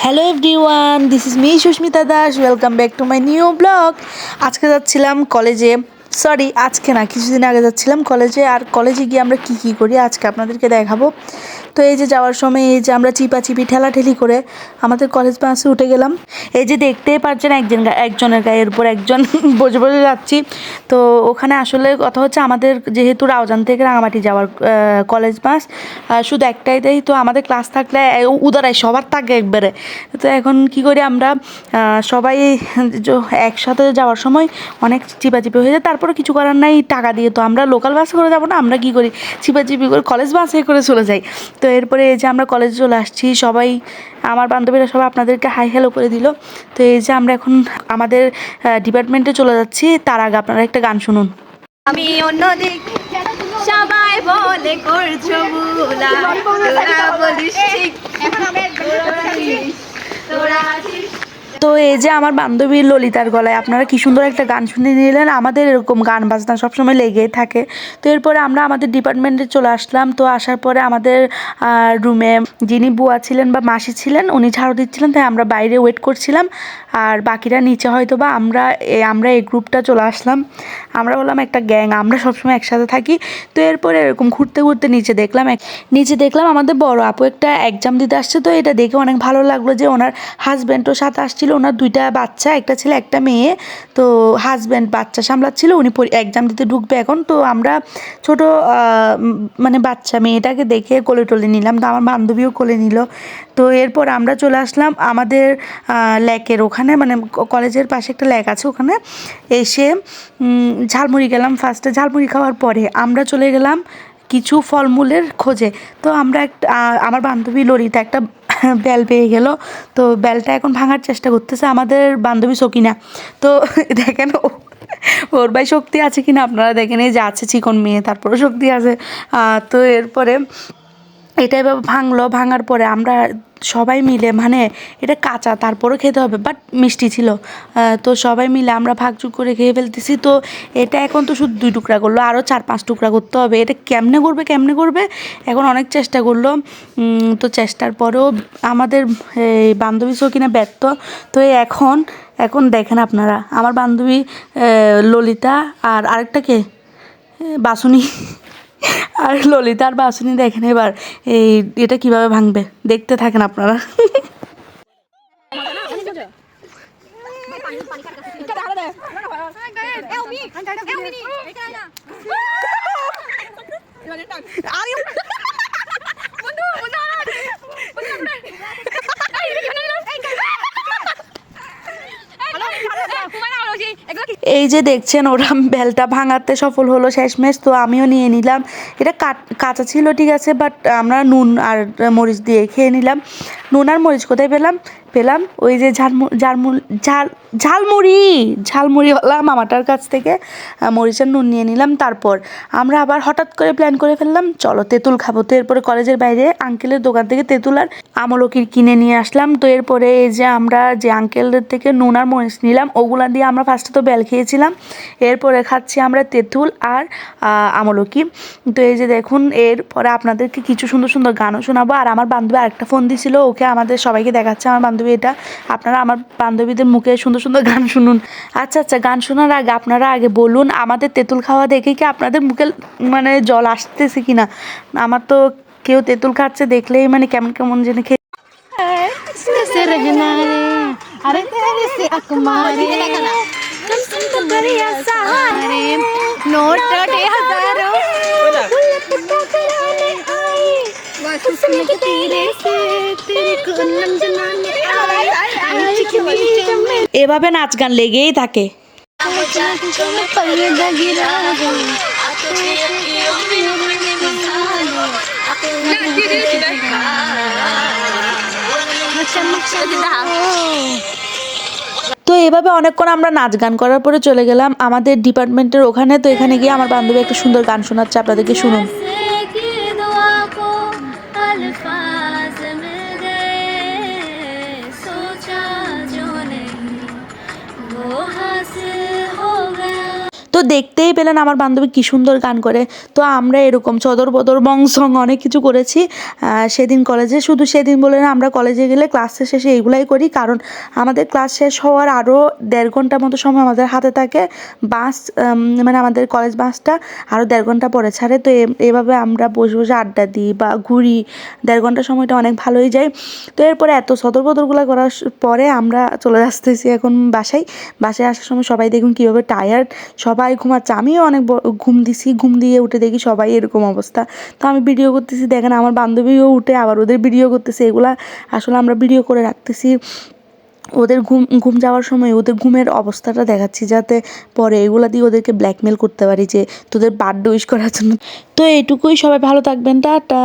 Hello everyone, this is me Susmita Das. Welcome back to my new blog. আজকে যাচ্ছিলাম কলেজে, sorry আজকে না, কিছুদিন আগে যাচ্ছিলাম কলেজে। আর কলেজে গিয়ে আমরা কি করি আজকে আপনাদেরকে দেখাবো। তো এই যে যাওয়ার সময় এই যে আমরা চিপাচিপি ঠেলাঠেলি করে আমাদের কলেজ বাসে উঠে গেলাম। এই যে দেখতেই পাচ্ছেন একজনের গায়ের উপর একজন বসে বসে যাচ্ছি। তো ওখানে আসলে কথা হচ্ছে, আমাদের যেহেতু রাউজান থেকে রাঙামাটি যাওয়ার কলেজ বাস শুধু একটাই দেয়। তো আমাদের ক্লাস থাকলে উদারায় সবার থাকে একবারে। তো এখন কি করি আমরা সবাই একসাথে যাওয়ার সময় অনেক চিপাচিপি হয়ে যায়। তারপরে কিছু করার নাই, টাকা দিয়ে তো আমরা লোকাল বাসে করে যাবো না, আমরা কি করি চিপাচিপি করে কলেজ বাসে করে চলে যাই। তো এরপরে এই যে আমরা কলেজে চলে আসছি, সবাই আমার বান্ধবীরা সবাই আপনাদেরকে হাই হ্যালো করে দিল। তো এই যে আমরা এখন আমাদের ডিপার্টমেন্টে চলে যাচ্ছি। তার আগে আপনারা একটা গান শুনুন। আমি অন্যদিক সবাই বলে করছো বুলা, তোরা বলিস ঠিক, তোরা আছিস। তো এই যে আমার বান্ধবী ললিতার গলায় আপনারা কি সুন্দর একটা গান শুনে নিলেন। আমাদের এরকম গান বাজনা সবসময় লেগেই থাকে। তো এরপরে আমরা আমাদের ডিপার্টমেন্টে চলে আসলাম। তো আসার পরে আমাদের রুমে যিনি বুয়া ছিলেন বা মাসি ছিলেন, উনি ঝাড়ু দিচ্ছিলেন, তাই আমরা বাইরে ওয়েট করছিলাম। আর বাকিরা নিচে হয়তো বা আমরা এই গ্রুপটা চলে আসলাম। আমরা বললাম একটা গ্যাং, আমরা সবসময় একসাথে থাকি। তো এরপরে এরকম ঘুরতে ঘুরতে নিচে দেখলাম আমাদের বড় আপু একটা এক্সাম দিতে আসছে। তো এটা দেখে অনেক ভালো লাগলো যে ওনার হাজব্যান্ডও সাথে আসছিল, ওনার দুইটা বাচ্চা, একটা ছেলে একটা মেয়ে। তো হাজব্যান্ড বাচ্চা সামলাচ্ছিল, উনি এক্সাম দিতে ঢুকবে এখন। তো আমরা ছোট মানে বাচ্চা মেয়েটাকে দেখে কোলে টোলে নিলাম। তো আমার বান্ধবীও কোলে নিল। তো এরপর আমরা চলে আসলাম আমাদের ল্যাকের ওখানে, মানে কলেজের পাশে একটা ল্যাক আছে, ওখানে এসে ঝালমুড়ি গেলাম। ফার্স্টে ঝালমুড়ি খাওয়ার পরে আমরা চলে গেলাম কিছু ফলমূলের খোঁজে। তো আমরা আমার বান্ধবী ললিতা একটা বেল পেয়ে গেল। তো বেলটা এখন ভাঙার চেষ্টা করতেছে আমাদের বান্ধবী সকিনা। তো দেখেন ওর ভাই শক্তি আছে কিনা আপনারা দেখেন, এই যে আছে চিকন মেয়ে, তারপরেও শক্তি আছে। তো এরপরে এটা এভাবে ভাঙার পরে আমরা সবাই মিলে, মানে এটা কাঁচা তারপরেও খেতে হবে, বাট মিষ্টি ছিল। তো সবাই মিলে আমরা ভাগযোগ করে খেয়ে ফেলতেছি। তো এটা এখন তো শুধু 2 টুকরা করলো, আরও 4-5 টুকরা করতে হবে। এটা কেমনে করবে এখন অনেক চেষ্টা করলো। তো চেষ্টার পরেও আমাদের এই বান্ধবী সকিনা ব্যর্থ। তো এখন দেখেন আপনারা, আমার বান্ধবী ললিতা আর আরেকটা কে, বাসুনি, আর ললিতা আর বাসুনি দেখেন এবার এটা কিভাবে ভাঙবে, দেখতে থাকেন আপনারা। এই যে দেখছেন ওরা বেলটা ভাঙাতে সফল হলো শেষমেশ। তো আমিও নিয়ে নিলাম। এটা কাঁচা ছিল ঠিক আছে, বাট আমরা নুন আর মরিচ দিয়ে খেয়ে নিলাম। নুন আর মরিচ কোথায় পেলাম ওই যে ঝালমুড়িওয়ালা মামাটার কাছ থেকে মরিচের নুন নিয়ে নিলাম। তারপর আমরা আবার হঠাৎ করে প্ল্যান করে ফেললাম, চলো তেঁতুল খাবো। তো এরপরে কলেজের বাইরে আঙ্কেলের দোকান থেকে তেঁতুল আর আমলকি কিনে নিয়ে আসলাম। তো এরপরে এই যে আমরা যে আঙ্কেলদের থেকে নুন আর মরিচ নিলাম, ওগুলা দিয়ে আমরা ফার্স্টে তো বেল খেয়েছিলাম, এরপরে খাচ্ছি আমরা তেঁতুল আর আমলকি। তো এই যে দেখুন, এরপরে আপনাদেরকে কিছু সুন্দর সুন্দর গানও শোনাবো। আর আমার বান্ধবী আরেকটা ফোন দিছিল, ওকে আমাদের সবাইকে দেখাচ্ছে আমার বান্ধবী এটা। আপনারা আমার বান্ধবীদের মুখে সুন্দর সুন্দর গান শুনুন। আচ্ছা, গান শোনার আগে আপনারা আগে বলুন, আমাদের তেঁতুল খাওয়া দেখে কি আপনাদের মুখে মানে জল আসতেছে কিনা? আমার তো কেউ তেঁতুল খাচ্ছে দেখলেই মানে কেমন কেমন যেন খেয়ে। এভাবে নাচ গান লেগেই থাকে। তো এভাবে অনেকক্ষণ আমরা নাচ গান করার পরে চলে গেলাম আমাদের ডিপার্টমেন্টের ওখানে। তো এখানে গিয়ে আমার বান্ধবী একটা সুন্দর গান শোনাচ্ছে, আপনাদেরকে শুনুন। তো দেখতেই পেলেন আমার বান্ধবী কী সুন্দর গান করে। তো আমরা এরকম চদর বদর বং সং অনেক কিছু করেছি সেদিন কলেজে। শুধু সেদিন বলে না, আমরা কলেজে গেলে ক্লাসের শেষে এগুলাই করি, কারণ আমাদের ক্লাস শেষ হওয়ার আরও 1.5 ঘন্টার মতো সময় আমাদের হাতে থাকে। বাস মানে আমাদের কলেজ বাসটা আরও 1.5 ঘন্টা পরে ছাড়ে। তো এভাবে আমরা বসে বসে আড্ডা দিই বা ঘুরি, 1.5 ঘন্টার সময়টা অনেক ভালোই যায়। তো এরপরে এত সদর বদরগুলো করার পরে আমরা চলে আসতেছি এখন বাসায় আসার সময় সবাই দেখুন কীভাবে টায়ার্ড, সবাই ঘুমাচ্ছে, আমিও অনেক ঘুম দিছি, ঘুম দিয়ে উঠে দেখি সবাই এরকম অবস্থা। তো আমি ভিডিও করতেছি, দেখেন আমার বান্ধবীও উঠে আবার ওদের ভিডিও করতেছে। এগুলা আসলে আমরা ভিডিও করে রাখতেছি ওদের ঘুম যাওয়ার সময় ওদের ঘুমের অবস্থাটা দেখাচ্ছি, যাতে পরে এগুলা দিয়ে ওদেরকে ব্ল্যাকমেল করতে পারি যে তোদের বার্থডে উইশ করার জন্য। তো এইটুকুই, সবাই ভালো থাকবেন, টাটা।